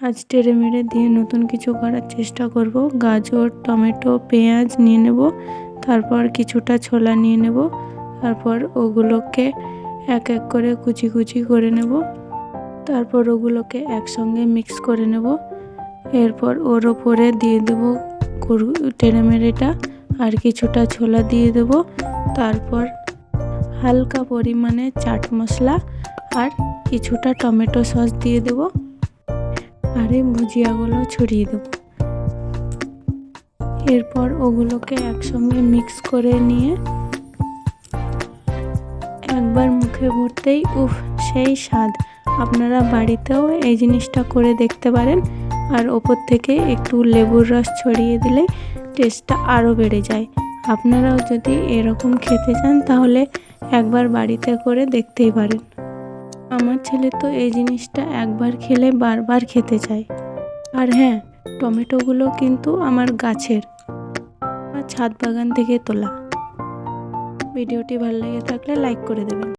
আজ টেড়ে মেড়ে দিয়ে নতুন কিছু করার চেষ্টা করব। গাজর, টমেটো, পেঁয়াজ নিয়ে নেব, তারপর কিছুটা ছোলা নিয়ে নেব, তারপর ওগুলোকে এক এক করে কুচি কুচি করে নেব, তারপর ওগুলোকে একসঙ্গে মিক্স করে নেব। এরপর ওর ওপরে দিয়ে দেব টেড়ে মেড়েটা আর কিছুটা ছোলা দিয়ে দেব, তারপর হালকা পরিমাণে চাট মশলা আর কিছুটা টমেটো সস দিয়ে দেব, আর এই ভুজিয়াগুলো ছড়িয়ে দেব। এরপর ওগুলোকে একসঙ্গে মিক্স করে নিয়ে একবার মুখে ভরতেই সেই স্বাদ। আপনারা বাড়িতেও এই জিনিসটা করে দেখতে পারেন, আর ওপর থেকে একটু লেবুর রস ছড়িয়ে দিলে টেস্টটা আরও বেড়ে যায়। আপনারাও যদি এরকম খেতে চান তাহলে একবার বাড়িতে করে দেখতেই পারেন। আমার ছেলে তো এই জিনিসটা একবার খেলে বারবার খেতে চায়। আর হ্যাঁ, টমেটোগুলো কিন্তু আমার গাছের, আমার ছাদ বাগান থেকে তোলা। ভিডিওটি ভালো লেগে থাকলে লাইক করে দেবেন।